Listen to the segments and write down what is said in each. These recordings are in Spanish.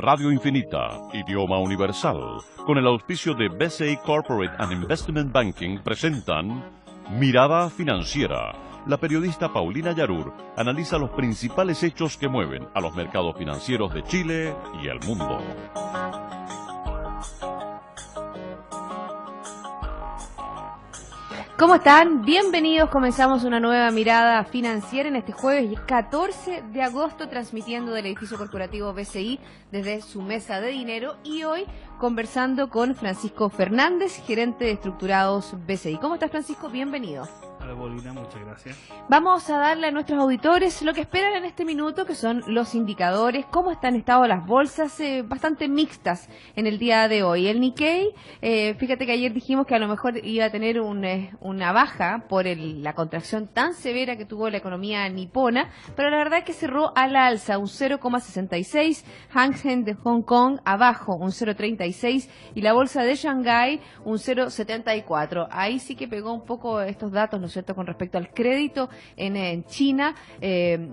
Radio Infinita, idioma universal, con el auspicio de BCI Corporate and Investment Banking, presentan Mirada Financiera. La periodista Paulina Yarur analiza los principales hechos que mueven a los mercados financieros de Chile y el mundo. ¿Cómo están? Bienvenidos. Comenzamos una nueva mirada financiera en este jueves 14 de agosto, transmitiendo del edificio corporativo BCI desde su mesa de dinero, y hoy conversando con Francisco Fernández, gerente de estructurados BCI. ¿Cómo estás, Francisco? Bienvenido. Hola, Paulina, muchas gracias. Vamos a darle a nuestros auditores lo que esperan en este minuto, que son los indicadores, cómo están estado las bolsas, bastante mixtas en el día de hoy. El Nikkei, fíjate que ayer dijimos que a lo mejor iba a tener una baja por la contracción tan severa que tuvo la economía nipona, pero la verdad es que cerró a la alza un 0,66, Hang Seng de Hong Kong abajo un 0,36 y la bolsa de Shanghái un 0,74. Ahí sí que pegó un poco estos datos, ¿no es cierto?, con respecto al crédito en China,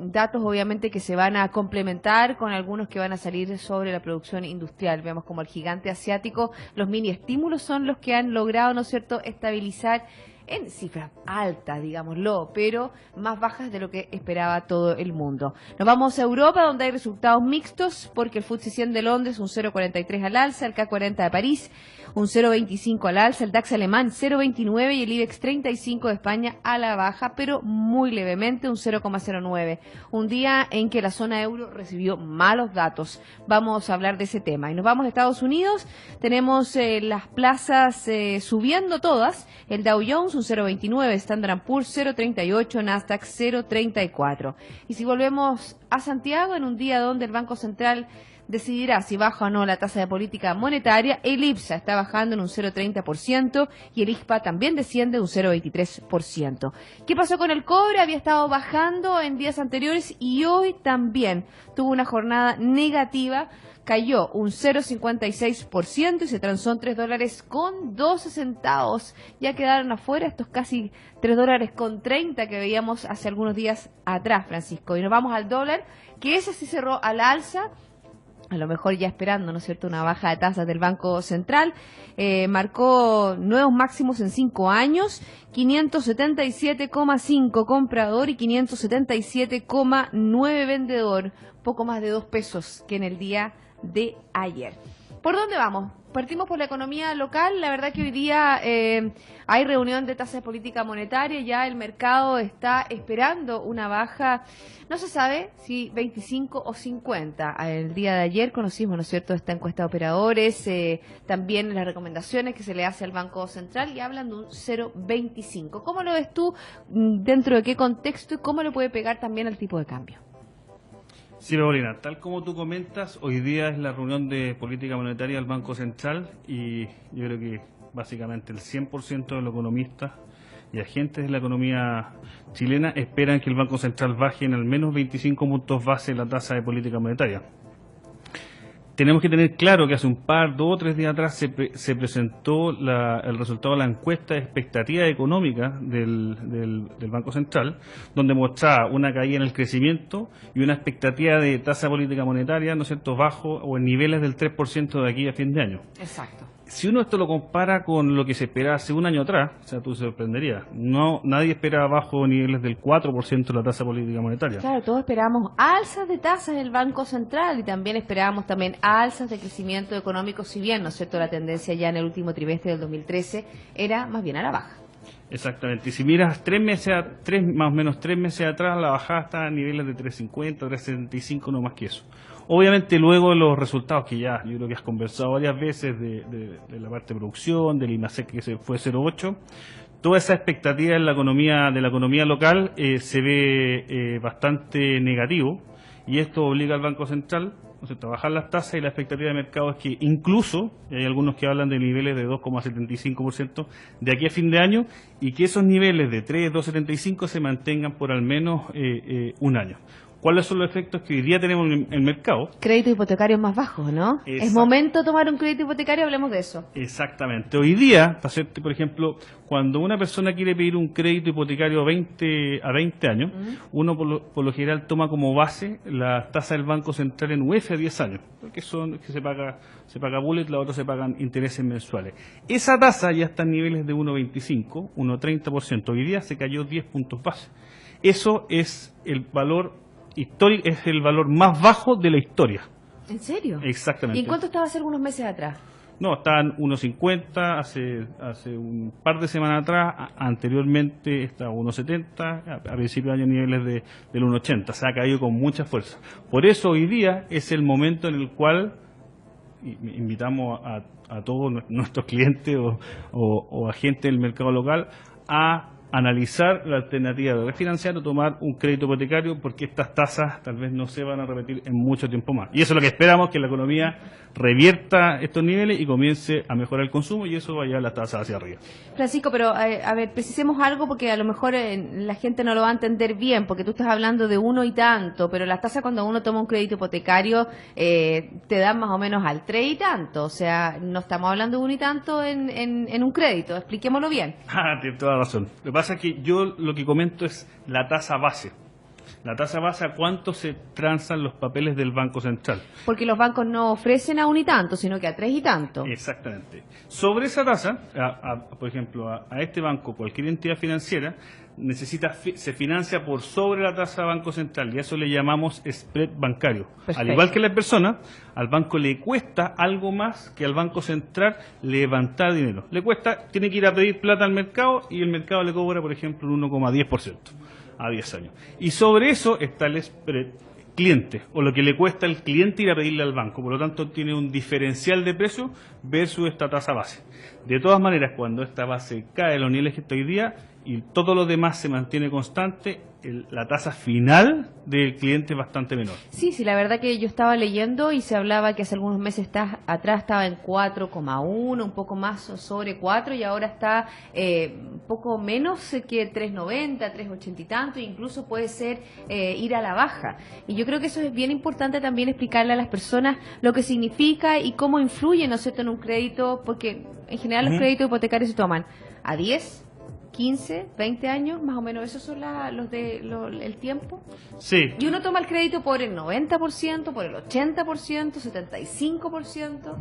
datos obviamente que se van a complementar con algunos que van a salir sobre la producción industrial. Vemos como el gigante asiático, los mini estímulos son los que han logrado, ¿no es cierto?, estabilizar en cifras altas, digámoslo, pero más bajas de lo que esperaba todo el mundo. Nos vamos a Europa, donde hay resultados mixtos, porque el FTSE 100 de Londres un 0,43 al alza, el CAC 40 de París un 0,25 al alza, el DAX alemán 0,29 y el IBEX 35 de España a la baja, pero muy levemente, un 0,09. Un día en que la zona euro recibió malos datos. Vamos a hablar de ese tema. Y nos vamos a Estados Unidos. Tenemos las plazas subiendo todas. El Dow Jones un 0,29, Standard & Poor's 0,38, Nasdaq 0,34. Y si volvemos a Santiago, en un día donde el Banco Central decidirá si baja o no la tasa de política monetaria, el IPSA está bajando en un 0,30% y el IXPA también desciende un 0,23%. ¿Qué pasó con el cobre? Había estado bajando en días anteriores y hoy también tuvo una jornada negativa. Cayó un 0,56% y se transó en $3.12. Ya quedaron afuera estos casi $3.30 que veíamos hace algunos días atrás, Francisco. Y nos vamos al dólar, que ese sí cerró al alza, a lo mejor ya esperando, ¿no es cierto?, una baja de tasas del Banco Central. Marcó nuevos máximos en 5 años, 577,5 comprador y 577,9 vendedor, poco más de 2 pesos que en el día de ayer. ¿Por dónde vamos? Partimos por la economía local. La verdad que hoy día hay reunión de tasa de política monetaria, ya el mercado está esperando una baja, no se sabe si 25 o 50. El día de ayer conocimos, ¿no es cierto?, esta encuesta de operadores, también las recomendaciones que se le hace al Banco Central y hablan de un 0,25. ¿Cómo lo ves tú? ¿Dentro de qué contexto y cómo le puede pegar también al tipo de cambio? Sí, Paulina, tal como tú comentas, hoy día es la reunión de política monetaria del Banco Central y yo creo que básicamente el 100% de los economistas y agentes de la economía chilena esperan que el Banco Central baje en al menos 25 puntos base la tasa de política monetaria. Tenemos que tener claro que hace 2 o 3 días atrás se presentó el resultado de la encuesta de expectativas económicas del Banco Central, donde mostraba una caída en el crecimiento y una expectativa de tasa política monetaria, ¿no es cierto?, bajo o en niveles del 3% de aquí a fin de año. Exacto. Si uno esto lo compara con lo que se esperaba hace un año atrás, o sea, tú se sorprenderías. Nadie esperaba bajo niveles del 4% la tasa política monetaria. Claro, todos esperábamos alzas de tasas del Banco Central y también esperábamos también alzas de crecimiento económico, si bien, ¿no es cierto?, la tendencia ya en el último trimestre del 2013 era más bien a la baja. Exactamente. Y si miras más o menos 3 meses atrás, la bajada está a niveles de 3.50, 3.75, no más que eso. Obviamente luego de los resultados que ya yo creo que has conversado varias veces de la parte de producción, del IMASEC que se fue 0,8, toda esa expectativa de la economía local se ve bastante negativo, y esto obliga al Banco Central, ¿no es cierto?, a bajar las tasas, y la expectativa de mercado es que incluso, y hay algunos que hablan de niveles de 2,75% de aquí a fin de año, y que esos niveles de 2,75 se mantengan por al menos un año. ¿Cuáles son los efectos que hoy día tenemos en el mercado? Créditos hipotecarios más bajos, ¿no? Es momento de tomar un crédito hipotecario, hablemos de eso. Exactamente. Hoy día, para hacerte, por ejemplo, cuando una persona quiere pedir un crédito hipotecario a 20 años, uno por lo general toma como base la tasa del Banco Central en UF a 10 años, que se paga bullet, la otra se pagan intereses mensuales. Esa tasa ya está en niveles de 1,25, 1,30%. Hoy día se cayó 10 puntos base. Eso es el valor histórico, es el valor más bajo de la historia. ¿En serio? Exactamente. ¿Y en cuánto estaba hace algunos meses atrás? No, estaban 1,50 hace un par de semanas atrás, anteriormente estaba 1,70, a principios de año niveles del 1,80, se ha caído con mucha fuerza. Por eso hoy día es el momento en el cual invitamos a todos nuestros clientes o agentes del mercado local a analizar la alternativa de refinanciar o tomar un crédito hipotecario, porque estas tasas tal vez no se van a repetir en mucho tiempo más. Y eso es lo que esperamos, que la economía revierta estos niveles y comience a mejorar el consumo, y eso va a llevar las tasas hacia arriba. Francisco, pero a ver, precisemos algo, porque a lo mejor la gente no lo va a entender bien, porque tú estás hablando de uno y tanto, pero las tasas cuando uno toma un crédito hipotecario te dan más o menos al 3 y tanto, o sea, no estamos hablando de uno y tanto en un crédito, expliquémoslo bien. Tienes toda la razón. Lo que pasa es que yo lo que comento es la tasa base. La tasa base, ¿a cuánto se transan los papeles del Banco Central? Porque los bancos no ofrecen a un y tanto, sino que a 3 y tanto. Exactamente. Sobre esa tasa, por ejemplo, a este banco, cualquier entidad financiera, se financia por sobre la tasa Banco Central, y a eso le llamamos spread bancario. Perfecto. Al igual que las personas, al banco le cuesta algo más que al Banco Central levantar dinero. Le cuesta, tiene que ir a pedir plata al mercado, y el mercado le cobra, por ejemplo, un 1,10% a 10 años. Y sobre eso está el spread cliente, o lo que le cuesta al cliente ir a pedirle al banco. Por lo tanto, tiene un diferencial de precio versus esta tasa base. De todas maneras, cuando esta base cae a los niveles que está hoy día y todo lo demás se mantiene constante, la tasa final del cliente es bastante menor. Sí, la verdad que yo estaba leyendo y se hablaba que hace algunos meses atrás estaba en 4,1, un poco más sobre 4, y ahora está un poco menos que 3,90, 3,80 y tanto, e incluso puede ser ir a la baja. Y yo creo que eso es bien importante también explicarle a las personas lo que significa y cómo influye, ¿no es cierto?, en un crédito, porque en general los créditos hipotecarios se toman a 10, 15, 20 años, más o menos, ¿esos son el tiempo? Sí. Y uno toma el crédito por el 90%, por el 80%, 75%.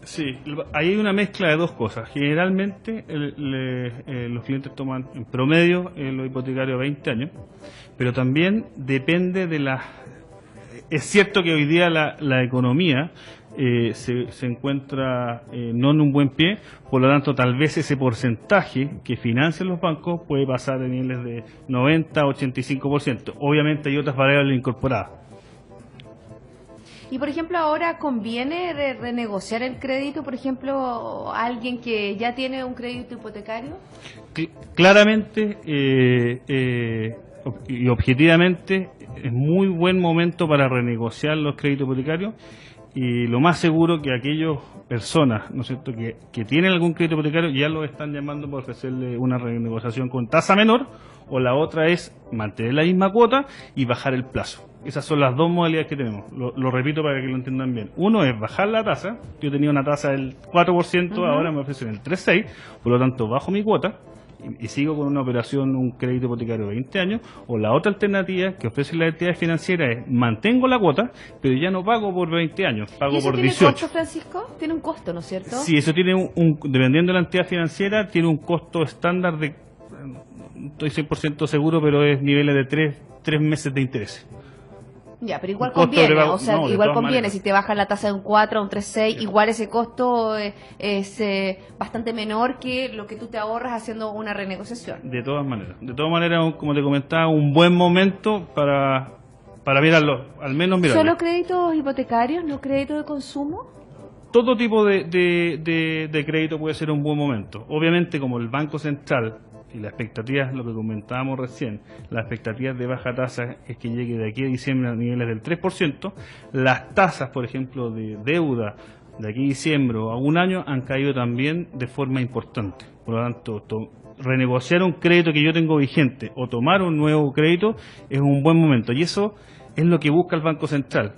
Sí, ahí hay una mezcla de dos cosas. Generalmente los clientes toman en promedio los hipotecarios 20 años, pero también depende de Es cierto que hoy día la economía se encuentra no en un buen pie, por lo tanto tal vez ese porcentaje que financian los bancos puede pasar de niveles de 90 a 85%. Obviamente hay otras variables incorporadas. Y por ejemplo, ahora conviene renegociar el crédito, por ejemplo, a alguien que ya tiene un crédito hipotecario. Claramente y objetivamente es muy buen momento para renegociar los créditos hipotecarios, y lo más seguro que aquellas personas, ¿no es cierto?, que tienen algún crédito hipotecario ya lo están llamando para ofrecerle una renegociación con tasa menor, o la otra es mantener la misma cuota y bajar el plazo. Esas son las dos modalidades que tenemos. Lo repito para que lo entiendan bien. Uno es bajar la tasa. Yo tenía una tasa del 4%, ahora me ofrecen el 3,6%, por lo tanto bajo mi cuota y sigo con una operación, un crédito hipotecario de 20 años, o la otra alternativa que ofrecen las entidades financieras es mantengo la cuota, pero ya no pago por 20 años, pago por 18. ¿Tiene costo, Francisco? Tiene un costo, ¿no es cierto? Sí, eso tiene dependiendo de la entidad financiera, tiene un costo estándar de, no estoy 100% seguro, pero es niveles de 3 meses de interés. Ya, pero igual conviene, o sea, no, igual conviene, maneras. Si te bajas la tasa de un 4 a un 3,6, igual ese costo es bastante menor que lo que tú te ahorras haciendo una renegociación. De todas maneras, como te comentaba, un buen momento para mirarlo, al menos mirarlo. ¿Solo créditos hipotecarios, no créditos de consumo? Todo tipo de crédito puede ser un buen momento. Obviamente, como el Banco Central y las expectativas, lo que comentábamos recién, las expectativas de baja tasa es que llegue de aquí a diciembre a niveles del 3%, las tasas, por ejemplo, de deuda de aquí a diciembre a un año han caído también de forma importante. Por lo tanto, renegociar un crédito que yo tengo vigente o tomar un nuevo crédito es un buen momento. Y eso es lo que busca el Banco Central,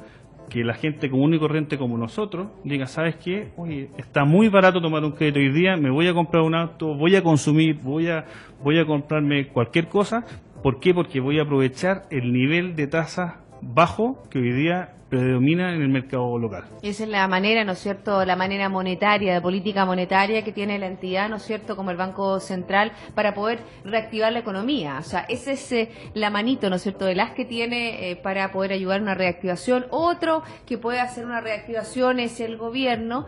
que la gente común y corriente como nosotros diga, ¿sabes qué? Oye, está muy barato tomar un crédito hoy día, me voy a comprar un auto, voy a consumir, voy a comprarme cualquier cosa. ¿Por qué? Porque voy a aprovechar el nivel de tasa bajo que hoy día predomina en el mercado local. Esa es la manera, ¿no es cierto?, la manera monetaria, de política monetaria que tiene la entidad, ¿no es cierto?, como el Banco Central, para poder reactivar la economía. O sea, esa es la manito, ¿no es cierto?, del as que tiene para poder ayudar a una reactivación. Otro que puede hacer una reactivación es el gobierno,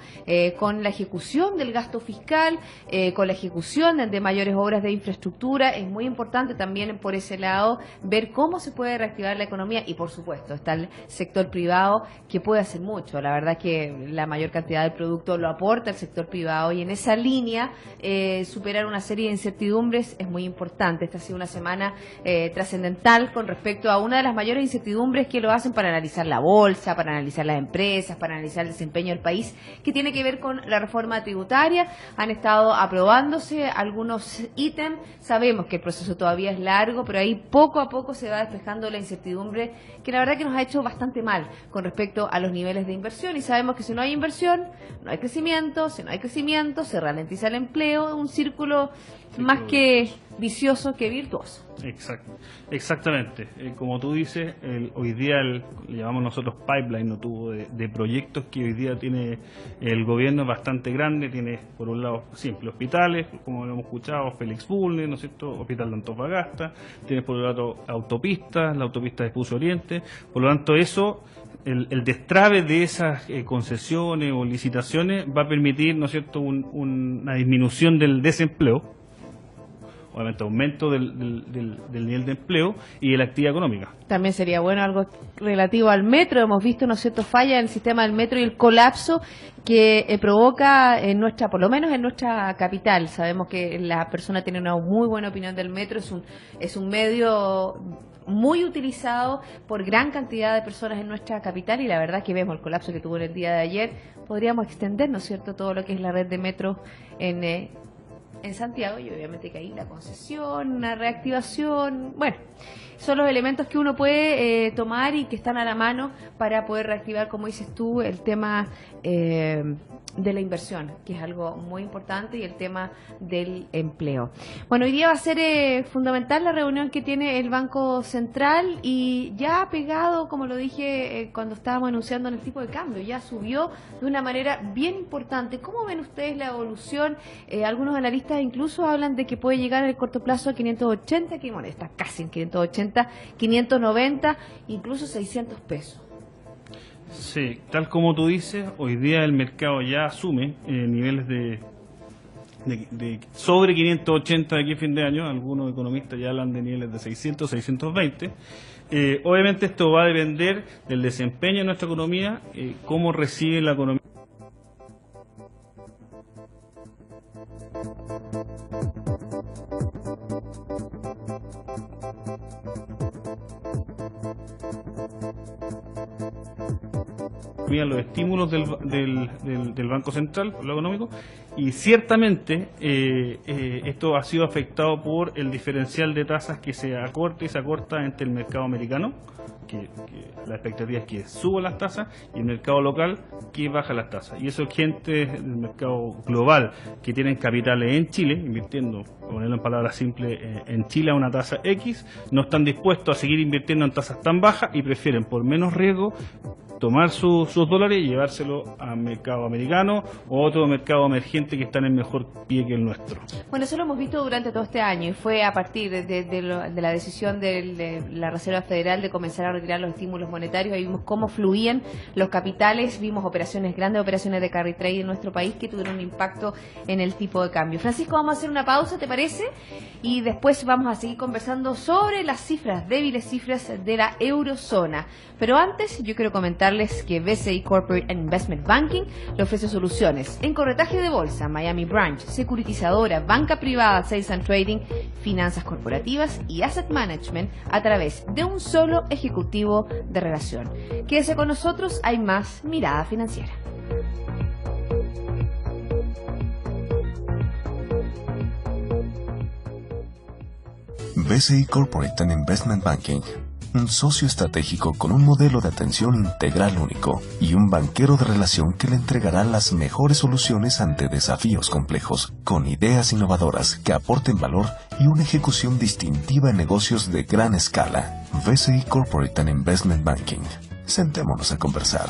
con la ejecución del gasto fiscal, con la ejecución de mayores obras de infraestructura. Es muy importante también por ese lado ver cómo se puede reactivar la economía y, por supuesto, está el sector privado, que puede hacer mucho. La verdad que la mayor cantidad de producto lo aporta el sector privado, y en esa línea superar una serie de incertidumbres es muy importante. Esta ha sido una semana trascendental con respecto a una de las mayores incertidumbres que lo hacen para analizar la bolsa, para analizar las empresas, para analizar el desempeño del país, que tiene que ver con la reforma tributaria. Han estado aprobándose algunos ítems. Sabemos que el proceso todavía es largo, pero ahí poco a poco se va despejando la incertidumbre, que la verdad que nos ha hecho bastante mal con respecto a los niveles de inversión, y sabemos que si no hay inversión, no hay crecimiento, si no hay crecimiento, se ralentiza el empleo, un círculo más que vicioso que virtuoso. Exactamente. Como tú dices, hoy día le llamamos nosotros pipeline, no tuvo de proyectos que hoy día tiene el gobierno, bastante grande. Tiene, por un lado, simple hospitales, como hemos escuchado, Félix Bulnes, ¿no es cierto?, Hospital de Antofagasta. Tienes, por otro lado, autopistas, la autopista de Espucio Oriente. Por lo tanto, eso, el destrave de esas concesiones o licitaciones va a permitir, ¿no es cierto?, una disminución del desempleo, obviamente aumento del nivel de empleo y de la actividad económica. También sería bueno algo relativo al metro. Hemos visto, ¿no es cierto?, falla en el sistema del metro y el colapso que provoca por lo menos en nuestra capital. Sabemos que la persona tiene una muy buena opinión del metro, es un medio muy utilizado por gran cantidad de personas en nuestra capital, y la verdad que vemos el colapso que tuvo en el día de ayer. Podríamos extender, ¿no es cierto?, todo lo que es la red de metro en Santiago, y obviamente que ahí la concesión, una reactivación, bueno, son los elementos que uno puede tomar y que están a la mano para poder reactivar, como dices tú, el tema de la inversión, que es algo muy importante, y el tema del empleo. Bueno, hoy día va a ser fundamental la reunión que tiene el Banco Central, y ya ha pegado, como lo dije cuando estábamos anunciando, en el tipo de cambio, ya subió de una manera bien importante. ¿Cómo ven ustedes la evolución? Algunos analistas incluso hablan de que puede llegar en el corto plazo a 580, que bueno, está casi en 580, 590, incluso 600 pesos. Sí, tal como tú dices, hoy día el mercado ya asume niveles de sobre 580 de aquí a fin de año. Algunos economistas ya hablan de niveles de 600, 620. Obviamente esto va a depender del desempeño de nuestra economía, cómo recibe la economía. Los estímulos del Banco Central, lo económico, y ciertamente esto ha sido afectado por el diferencial de tasas que se acorta y se acorta entre el mercado americano, que la expectativa es que suba las tasas, y el mercado local que baja las tasas. Y eso, gente del mercado global que tienen capitales en Chile, invirtiendo, ponerlo en palabras simples, en Chile a una tasa X, no están dispuestos a seguir invirtiendo en tasas tan bajas y prefieren, por menos riesgo, tomar sus dólares y llevárselo al mercado americano o otro mercado emergente que está en el mejor pie que el nuestro. Bueno, eso lo hemos visto durante todo este año, y fue a partir de la decisión de la Reserva Federal de comenzar a retirar los estímulos monetarios. Ahí vimos cómo fluían los capitales, vimos operaciones, grandes operaciones de carry trade en nuestro país que tuvieron un impacto en el tipo de cambio. Francisco, vamos a hacer una pausa, ¿te parece? Y después vamos a seguir conversando sobre las cifras, débiles cifras de la eurozona. Pero antes, yo quiero comentarles que BCI Corporate and Investment Banking le ofrece soluciones en corretaje de bolsa, Miami Branch, securitizadora, banca privada, Sales and Trading, finanzas corporativas y Asset Management a través de un solo ejecutivo de relación. Quédese con nosotros, hay más Mirada Financiera. BCI Corporate and Investment Banking un socio estratégico con un modelo de atención integral único y un banquero de relación que le entregará las mejores soluciones ante desafíos complejos, con ideas innovadoras que aporten valor y una ejecución distintiva en negocios de gran escala. BCI Corporate and Investment Banking. Sentémonos a conversar.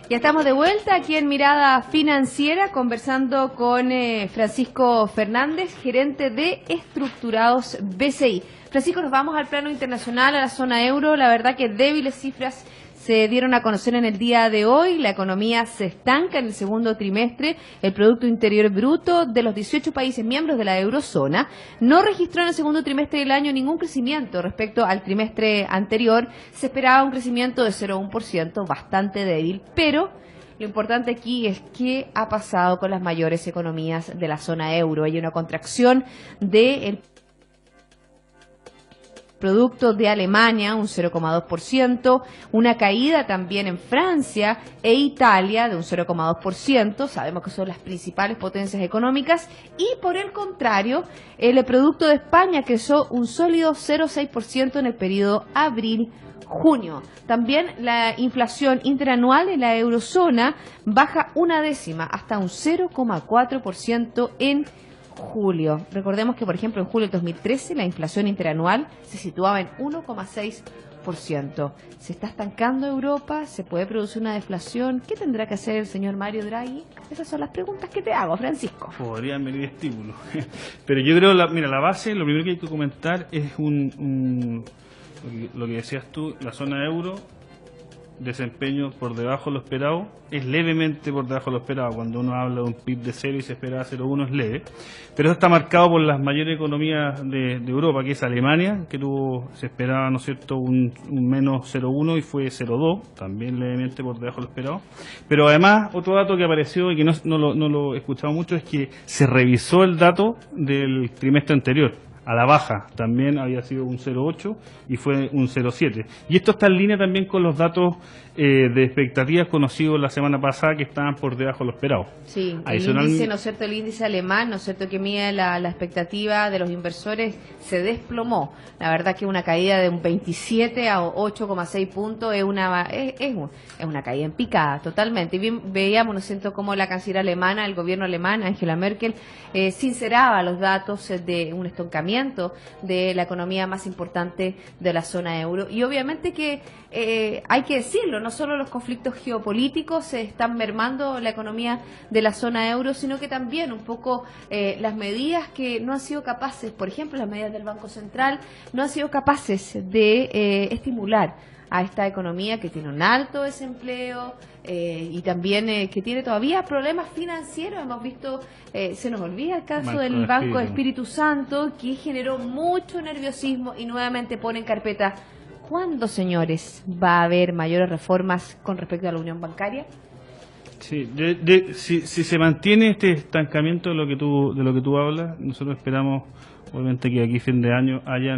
Ya estamos de vuelta aquí en Mirada Financiera conversando con Francisco Fernández, gerente de Estructurados BCI. Francisco, nos vamos al plano internacional, a la zona euro. La verdad que débiles cifras se dieron a conocer en el día de hoy. La economía se estanca en el segundo trimestre. El Producto Interior Bruto de los 18 países miembros de la eurozona no registró en el segundo trimestre del año ningún crecimiento respecto al trimestre anterior. Se esperaba un crecimiento de 0,1%, bastante débil, pero lo importante aquí es qué ha pasado con las mayores economías de la zona euro. Hay una contracción del producto de Alemania, un 0,2%, una caída también en Francia e Italia de un 0,2%, sabemos que son las principales potencias económicas, y por el contrario, el producto de España creció un sólido 0,6% en el periodo abril-junio. También la inflación interanual en la eurozona baja una décima hasta un 0,4% en julio. Recordemos que, por ejemplo, en julio del 2013 la inflación interanual se situaba en 1,6%. ¿Se está estancando Europa? ¿Se puede producir una deflación? ¿Qué tendrá que hacer el señor Mario Draghi? Esas son las preguntas que te hago, Francisco. Podrían venir estímulos. Pero yo creo, la base, lo primero que hay que comentar es lo que decías tú, la zona euro, desempeño por debajo de lo esperado, es levemente por debajo de lo esperado. Cuando uno habla de un PIB de 0 y se esperaba 0,1 es leve, pero eso está marcado por las mayores economías de Europa, que es Alemania, que se esperaba, ¿no es cierto?, un menos 0,1 y fue 0,2, también levemente por debajo de lo esperado. Pero además, otro dato que apareció y que no lo he escuchado mucho es que se revisó el dato del trimestre anterior a la baja, también había sido un 0,8 y fue un 0,7. Y esto está en línea también con los datos de expectativas conocidos la semana pasada, que estaban por debajo de lo esperado. Sí, el índice, ¿no es cierto?, el índice alemán, ¿no es cierto?, que mide la expectativa de los inversores, se desplomó. La verdad que una caída de un 27 a 8,6 puntos es una caída en picada, totalmente. Y bien, veíamos, ¿no es cierto?, cómo la canciller alemana, el gobierno alemán, Angela Merkel, sinceraba los datos de un estancamiento de la economía más importante de la zona euro. Y obviamente que hay que decirlo, no solo los conflictos geopolíticos se están mermando la economía de la zona euro, sino que también un poco las medidas que no han sido capaces, por ejemplo, las medidas del Banco Central, no han sido capaces de estimular a esta economía que tiene un alto desempleo y también que tiene todavía problemas financieros. Hemos visto, se nos olvida el caso del Banco de Espíritu Santo, que generó mucho nerviosismo y nuevamente pone en carpeta. ¿Cuándo, señores, va a haber mayores reformas con respecto a la unión bancaria? Sí, si se mantiene este estancamiento de lo que tú hablas, nosotros esperamos, obviamente, que aquí fin de año haya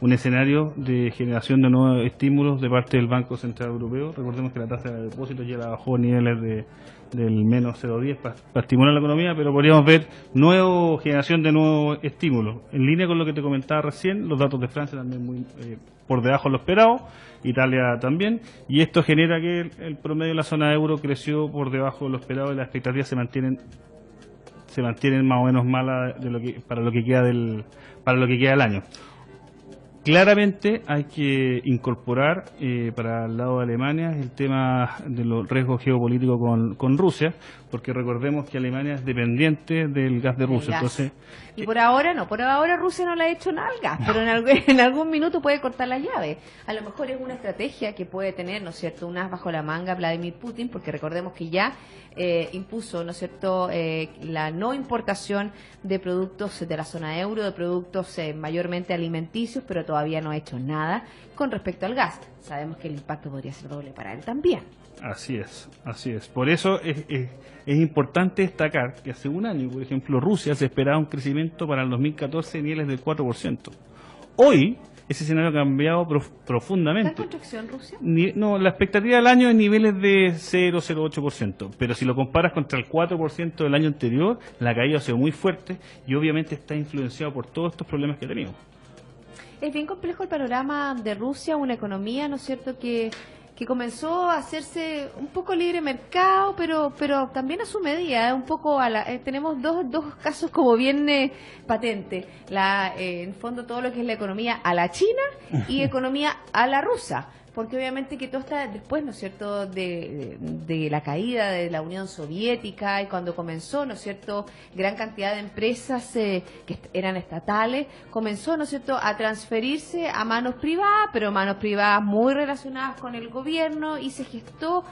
un escenario de generación de nuevos estímulos de parte del Banco Central Europeo. Recordemos que la tasa de depósitos ya la bajó a niveles del menos 0,10 para estimular la economía, pero podríamos ver generación de nuevos estímulos. En línea con lo que te comentaba recién, los datos de Francia también muy por debajo de lo esperado, Italia también, y esto genera que el promedio de la zona euro creció por debajo de lo esperado y las expectativas se mantienen más o menos malas para lo que queda del año. Claramente hay que incorporar para el lado de Alemania el tema de los riesgos geopolíticos con Rusia, porque recordemos que Alemania es dependiente del gas de Rusia. Entonces, y por ahora Rusia no le ha hecho nada al gas, pero en algún minuto puede cortar la llave. A lo mejor es una estrategia que puede tener, ¿no es cierto?, un as bajo la manga Vladimir Putin, porque recordemos que ya impuso, ¿no es cierto?, la no importación de productos de la zona euro, de productos mayormente alimenticios, pero todavía no ha hecho nada con respecto al gas. Sabemos que el impacto podría ser doble para él también. Así es. Por eso es importante destacar que hace un año, por ejemplo, Rusia se esperaba un crecimiento para el 2014 de niveles del 4%. Hoy ese escenario ha cambiado ¿Está en profundamente. contracción Rusia? No, la expectativa del año es niveles de 0,08%, pero si lo comparas contra el 4% del año anterior, la caída ha sido muy fuerte y obviamente está influenciado por todos estos problemas que tenemos. Es bien complejo el panorama de Rusia, una economía, ¿no es cierto?, que comenzó a hacerse un poco libre mercado, pero también a su medida, un poco tenemos dos casos como bien patentes, en fondo todo lo que es la economía a la china y economía a la rusa. Porque obviamente que todo está después, ¿no es cierto?, de la caída de la Unión Soviética y cuando comenzó, ¿no es cierto?, gran cantidad de empresas que eran estatales, comenzó, ¿no es cierto?, a transferirse a manos privadas, pero manos privadas muy relacionadas con el gobierno y se gestó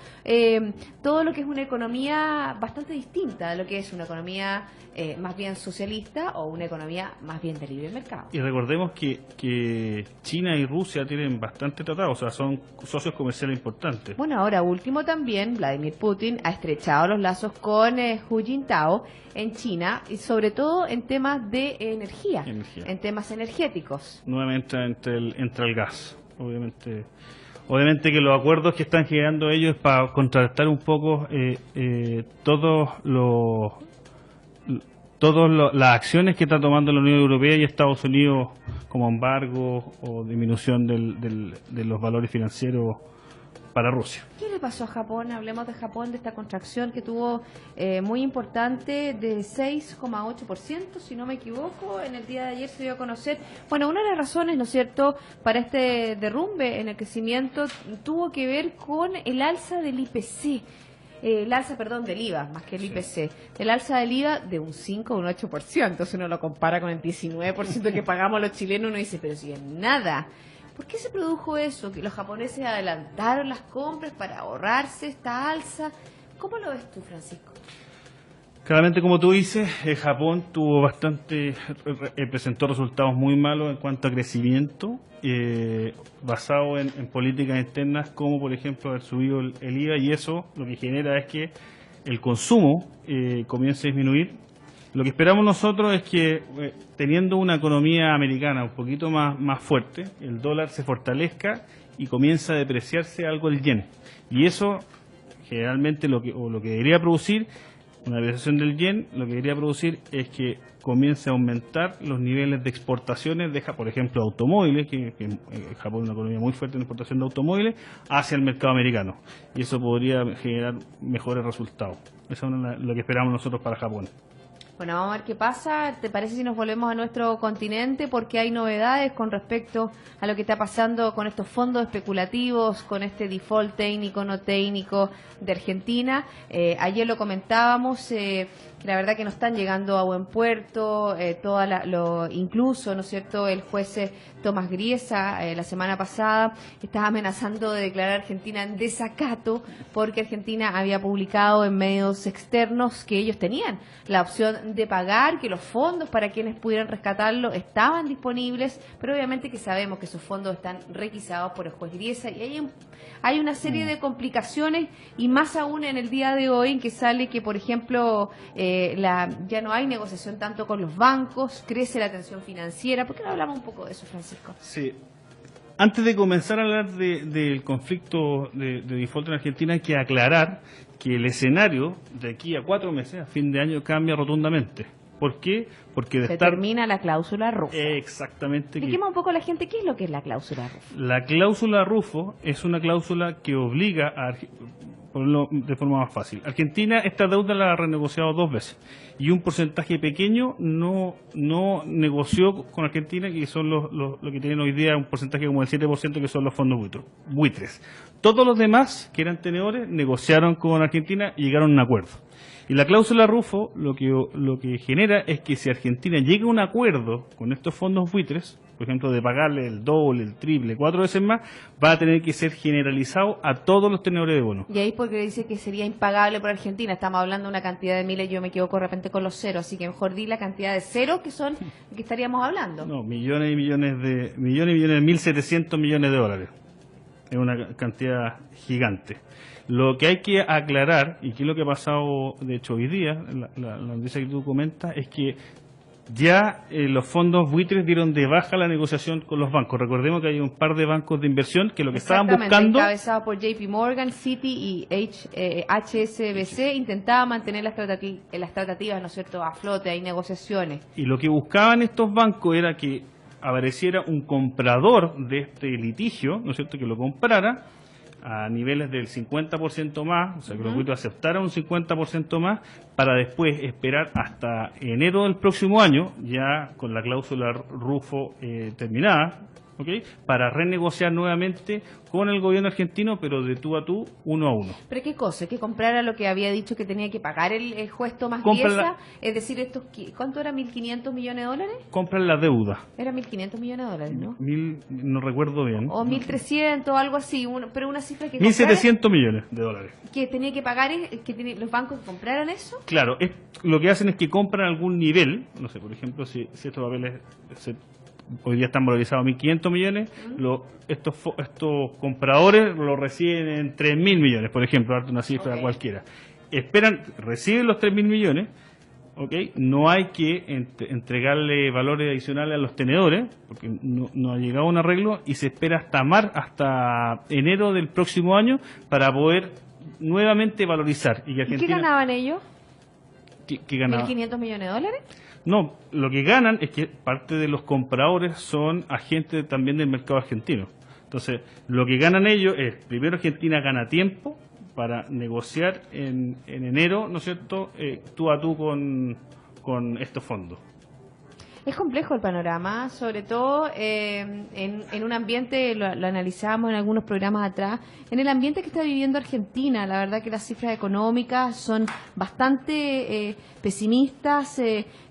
todo lo que es una economía bastante distinta de lo que es una economía más bien socialista o una economía más bien de libre mercado. Y recordemos que China y Rusia tienen bastante tratado, o sea, son socios comerciales importantes. Bueno, ahora último también, Vladimir Putin ha estrechado los lazos con Hu Jintao en China y sobre todo en temas de energía. En temas energéticos. Nuevamente entra el gas, obviamente. Obviamente que los acuerdos que están generando ellos es para contrarrestar un poco todas las acciones que está tomando la Unión Europea y Estados Unidos como embargo o disminución de los valores financieros para Rusia. ¿Qué le pasó a Japón? Hablemos de Japón, de esta contracción que tuvo muy importante de 6,8%, si no me equivoco, en el día de ayer se dio a conocer. Bueno, una de las razones, ¿no es cierto?, para este derrumbe en el crecimiento tuvo que ver con el alza del IPC. El alza, perdón, del IVA, más que el IPC. El alza del IVA de un 5 o un 8%. Si uno lo compara con el 19% que pagamos los chilenos, uno dice, pero si es nada. ¿Por qué se produjo eso? Que los japoneses adelantaron las compras para ahorrarse esta alza. ¿Cómo lo ves tú, Francisco? Claramente, como tú dices, Japón presentó resultados muy malos en cuanto a crecimiento, basado en políticas externas, como por ejemplo haber subido el IVA, y eso lo que genera es que el consumo comience a disminuir. Lo que esperamos nosotros es que, teniendo una economía americana un poquito más fuerte, el dólar se fortalezca y comienza a depreciarse algo el yen. Y eso, generalmente, lo que debería producir, una depreciación del yen, lo que debería producir es que comience a aumentar los niveles de exportaciones de, por ejemplo, automóviles, que Japón es una economía muy fuerte en exportación de automóviles, hacia el mercado americano. Y eso podría generar mejores resultados. Eso es lo que esperamos nosotros para Japón. Bueno, vamos a ver qué pasa. ¿Te parece si nos volvemos a nuestro continente? Porque hay novedades con respecto a lo que está pasando con estos fondos especulativos, con este default técnico, no técnico de Argentina. Ayer lo comentábamos, que la verdad que no están llegando a buen puerto, incluso, ¿no es cierto?, el juez Tomás Griesa la semana pasada estaba amenazando de declarar a Argentina en desacato porque Argentina había publicado en medios externos que ellos tenían la opción de pagar, que los fondos para quienes pudieran rescatarlo estaban disponibles, pero obviamente que sabemos que esos fondos están requisados por el juez Griesa y hay una serie de complicaciones y más aún en el día de hoy en que sale que, por ejemplo, ya no hay negociación tanto con los bancos, crece la tensión financiera. ¿Por qué no hablamos un poco de eso, Francisco? Sí. Antes de comenzar a hablar del conflicto de default en Argentina, hay que aclarar que el escenario de aquí a 4 meses, a fin de año, cambia rotundamente. ¿Por qué? Porque termina la cláusula Rufo. Exactamente. Expliquemos un poco a la gente qué es lo que es la cláusula Rufo. La cláusula Rufo es una cláusula que obliga a, ponerlo de forma más fácil, Argentina esta deuda la ha renegociado 2 veces y un porcentaje pequeño no negoció con Argentina, que son lo que tienen hoy día un porcentaje como el 7%, que son los fondos buitres. Todos los demás que eran tenedores negociaron con Argentina y llegaron a un acuerdo. Y la cláusula Rufo lo que genera es que si Argentina llega a un acuerdo con estos fondos buitres, por ejemplo, de pagarle el doble, el triple, 4 veces más, va a tener que ser generalizado a todos los tenedores de bonos. Y ahí porque dice que sería impagable por Argentina, estamos hablando de una cantidad de miles, yo me equivoco de repente con los ceros, así que mejor di la cantidad de ceros que son que estaríamos hablando. No, millones y millones de 1.700 millones de dólares. Es una cantidad gigante. Lo que hay que aclarar, y que es lo que ha pasado de hecho hoy día, la noticia que tú comentas, es que ya los fondos buitres dieron de baja la negociación con los bancos. Recordemos que hay un par de bancos de inversión que lo que estaban buscando... encabezado por JP Morgan, Citi y HSBC, intentaba mantener las tratativas, ¿no es cierto?, a flote, hay negociaciones. Y lo que buscaban estos bancos era que apareciera un comprador de este litigio, ¿no es cierto?, que lo comprara a niveles del 50% más, o sea, que los buitres aceptaran un 50% más, para después esperar hasta enero del próximo año, ya con la cláusula Rufo terminada, ¿ok?, para renegociar nuevamente con el gobierno argentino, pero de tú a tú, uno a uno. ¿Pero qué cosa? ¿Que comprara lo que había dicho que tenía que pagar el juez Tomás Compra Biesa? Es decir, ¿cuánto era? ¿1.500 millones de dólares? Compran la deuda. Era 1.500 millones de dólares, ¿no? No recuerdo bien. O 1.300, algo así, pero una cifra que... 1.700 millones de dólares. ¿Que tenía que pagar, los bancos que compraran eso? Claro, lo que hacen es que compran algún nivel, no sé, por ejemplo, si estos papeles hoy día están valorizados 1.500 millones, estos compradores lo reciben en 3.000 millones, por ejemplo, darte una cifra cualquiera. Reciben los 3.000 millones, ¿okay? No hay que entregarle valores adicionales a los tenedores, porque no ha llegado a un arreglo, y se espera hasta enero del próximo año para poder nuevamente valorizar. ¿Y qué ganaban ellos? ¿Qué ganaban? ¿1.500 millones de dólares? No, lo que ganan es que parte de los compradores son agentes también del mercado argentino. Entonces, lo que ganan ellos es, primero Argentina gana tiempo para negociar en enero, ¿no es cierto?, tú a tú con estos fondos. Es complejo el panorama, sobre todo en un ambiente, lo analizábamos en algunos programas atrás, en el ambiente que está viviendo Argentina. La verdad que las cifras económicas son bastante pesimistas,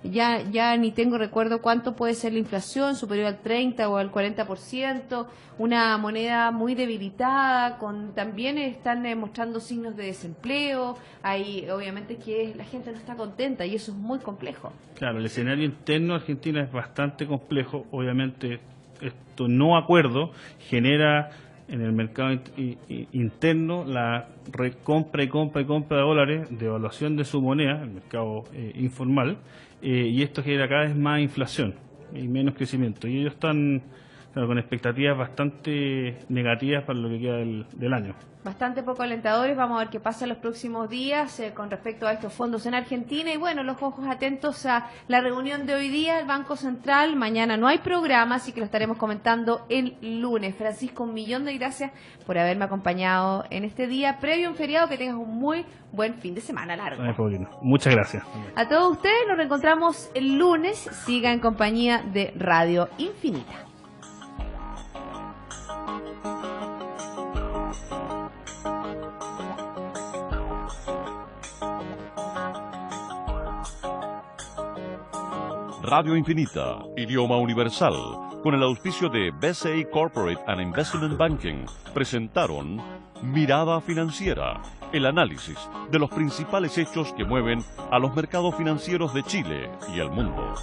ya ni tengo recuerdo cuánto puede ser la inflación, superior al 30 o al 40%, una moneda muy debilitada, también están mostrando signos de desempleo, hay obviamente que la gente no está contenta y eso es muy complejo. Claro, el escenario interno de Argentina es bastante complejo, obviamente esto no acuerdo genera en el mercado interno la compra y compra de dólares, devaluación de su moneda, el mercado informal, y esto genera cada vez más inflación y menos crecimiento. Y ellos están con expectativas bastante negativas para lo que queda del año. Bastante poco alentadores, vamos a ver qué pasa en los próximos días con respecto a estos fondos en Argentina y bueno, los ojos atentos a la reunión de hoy día, el Banco Central, mañana no hay programa, así que lo estaremos comentando el lunes. Francisco, un millón de gracias por haberme acompañado en este día, previo a un feriado, que tengas un muy buen fin de semana largo. Muchas gracias. A todos ustedes, nos reencontramos el lunes, siga en compañía de Radio Infinita. Radio Infinita, idioma universal, con el auspicio de BCI Corporate and Investment Banking, presentaron Mirada Financiera, el análisis de los principales hechos que mueven a los mercados financieros de Chile y el mundo.